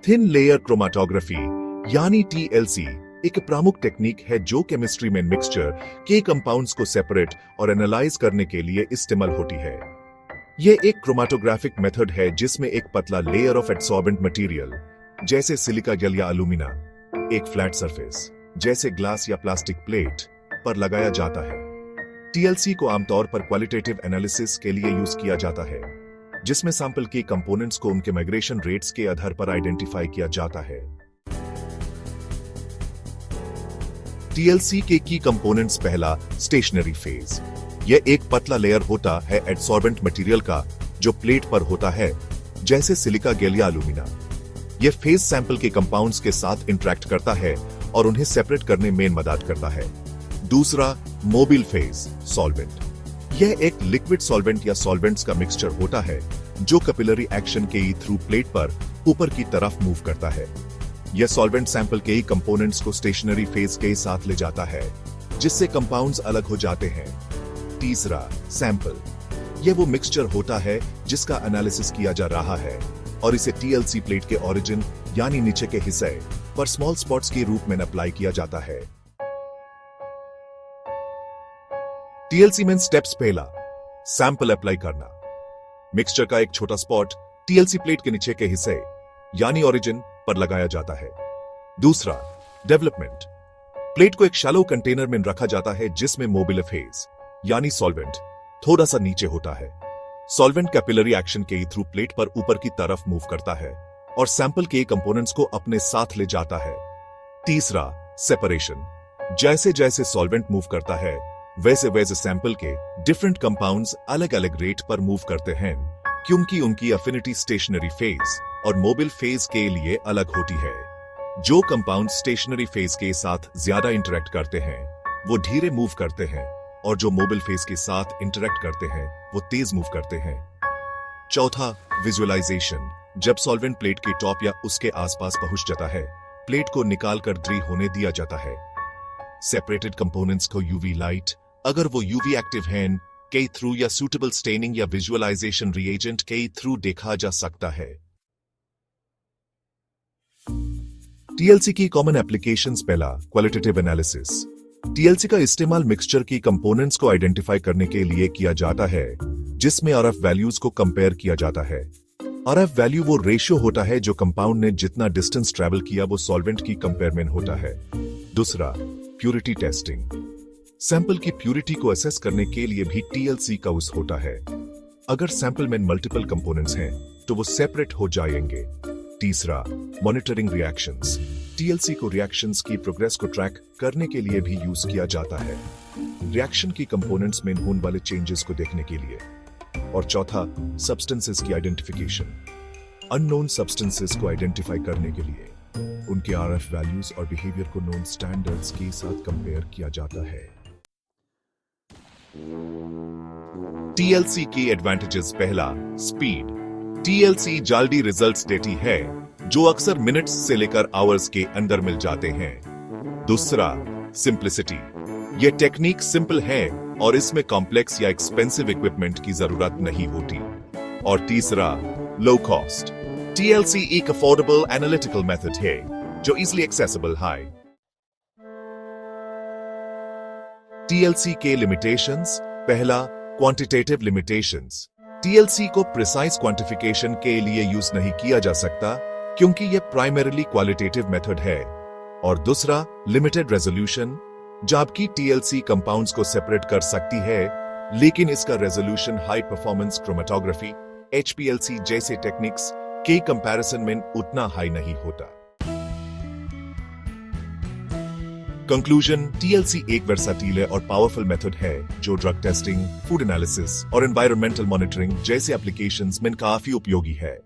Thin layer chromatography यानी TLC एक प्रमुख टेक्निक है जो केमिस्ट्री में मिक्सचर के कंपाउंड्स को सेपरेट और एनालाइज करने के लिए इस्तेमाल होती है। यह एक क्रोमेटोग्राफिक मेथड है जिसमें एक पतला लेयर ऑफ एब्सॉर्बेंट मटेरियल जैसे सिलिका जेल या अलुमिना एक फ्लैट सरफेस जैसे ग्लास या प्लास्टिक प्लेट पर लगाया जाता है। टीएलसी को आमतौर पर क्वालिटेटिव एनालिसिस के लिए यूज किया जाता है, जिसमें सैंपल के कंपोनेंट्स को उनके माइग्रेशन रेट्स के आधार पर आइडेंटिफाई किया जाता है। टीएलसी के की कंपोनेंट्स पहला स्टेशनरी फेज। यह एक पतला लेयर होता है एब्सॉर्बेंट मटेरियल का जो प्लेट पर होता है जैसे सिलिका गेल या अलुमिना। यह फेज सैंपल के कंपाउंड्स के साथ इंटरेक्ट करता है और उन्हें सेपरेट करने में मदद करता है। दूसरा मोबिल फेज सॉल्वेंट। यह एक लिक्विड सॉल्वेंट या सॉल्वेंट्स का मिक्सचर होता है जो कैपिलरी एक्शन के थ्रू प्लेट पर ऊपर की तरफ मूव करता है। यह सॉल्वेंट सैंपल के कंपोनेंट्स को स्टेशनरी फेज के साथ ले जाता है जिससे कंपाउंड्स अलग हो जाते हैं। तीसरा सैंपल। यह वो मिक्सचर होता है जिसका एनालिसिस किया जा रहा है और इसे टीएलसी प्लेट के ओरिजिन यानी नीचे के हिस्से पर स्मॉल स्पॉट्स के रूप में अप्लाई किया जाता है। टीएलसी में स्टेप्स पहला सैंपल अप्लाई करना। मिक्सचर का एक छोटा स्पॉट टीएलसी प्लेट के नीचे के हिस्से यानी ओरिजिन पर लगाया जाता है। दूसरा डेवलपमेंट। प्लेट को एक शैलो कंटेनर में रखा जाता है जिसमें मोबिल फेज यानी सॉल्वेंट थोड़ा सा नीचे होता है। सॉल्वेंट कैपिलरी एक्शन के थ्रू प्लेट पर ऊपर की तरफ मूव करता है और सैंपल के कंपोनेंट्स को अपने साथ ले जाता है। तीसरा सेपरेशन। जैसे जैसे सॉल्वेंट मूव करता है वैसे वैसे सैंपल के डिफरेंट कंपाउंड्स अलग अलग रेट पर मूव करते हैं क्योंकि उनकी एफिनिटी स्टेशनरी फेज और मोबिल फेज के लिए अलग होती है। जो कंपाउंड स्टेशनरी फेज के साथ ज्यादा इंटरेक्ट करते हैं वो धीरे मूव करते हैं और जो मोबिल फेज के साथ इंटरेक्ट करते हैं वो तेज मूव करते हैं। चौथा विजुअलाइजेशन। जब सॉल्वेंट प्लेट के टॉप या उसके आसपास पहुंच जाता है प्लेट को निकालकर ड्री होने दिया जाता है। सेपरेटेड कंपोनेंट्स को यूवी लाइट अगर वो यूवी एक्टिव हैं के थ्रू या सूटेबल स्टेनिंग या विजुअलाइजेशन रिएजेंट के थ्रू देखा जा सकता है। टीएलसी की कॉमन एप्लीकेशंस। पहला क्वालिटेटिव एनालिसिस। टीएलसी का इस्तेमाल मिक्सचर की कंपोनेंट्स को आइडेंटिफाई करने के लिए किया जाता है जिसमें आरएफ वैल्यूज को कंपेयर किया जाता है। आरएफ वैल्यू वो रेशियो होता है जो कंपाउंड ने जितना डिस्टेंस ट्रेवल किया वो सॉल्वेंट की कंपेयर में होता है। दूसरा प्यूरिटी टेस्टिंग। सैंपल की प्यूरिटी को असेस करने के लिए भी टीएलसी का यूज होता है। अगर सैंपल में मल्टीपल कंपोनेंट्स हैं तो वो सेपरेट हो जाएंगे। तीसरा मॉनिटरिंग रिएक्शंस। टीएलसी को रिएक्शंस की प्रोग्रेस को ट्रैक करने के लिए भी यूज किया जाता है, रिएक्शन की कंपोनेंट्स में होने वाले चेंजेस को देखने के लिए। और चौथा सब्सटेंसेस की आइडेंटिफिकेशन। अननोन सब्सटेंसेस को आइडेंटिफाई करने के लिए उनके आरएफ वैल्यूज और बिहेवियर को नोन स्टैंडर्ड्स के साथ कंपेयर किया जाता है। टीएलसी की एडवांटेजेस। पहला स्पीड। टीएलसी जल्दी रिजल्ट्स देती है जो अक्सर मिनट्स से लेकर आवर्स के अंदर मिल जाते हैं। दूसरा सिंप्लिसिटी। यह टेक्निक सिंपल है और इसमें कॉम्प्लेक्स या एक्सपेंसिव इक्विपमेंट की जरूरत नहीं होती। और तीसरा लो कॉस्ट। टीएलसी एक अफोर्डेबल एनालिटिकल मेथड है जो इजीली एक्सेसिबल है। टीएलसी के लिमिटेशंस। पहला क्वांटिटेटिव लिमिटेशंस। टीएलसी को प्रिसाइज क्वांटिफिकेशन के लिए यूज नहीं किया जा सकता क्योंकि यह प्राइमरीली क्वालिटेटिव मेथड है। और दूसरा लिमिटेड रेजोल्यूशन। जबकि टीएलसी कंपाउंड्स को सेपरेट कर सकती है लेकिन इसका resolution high performance chromatography HPLC जैसे टेक्निक्स के कंपैरिजन में उतना हाई नहीं होता। कंक्लूजन। टीएलसी एक वर्सटाइल और पावरफुल मेथड है जो ड्रग टेस्टिंग, फूड एनालिसिस और एनवायरमेंटल मॉनिटरिंग जैसे एप्लीकेशंस में काफी उपयोगी है।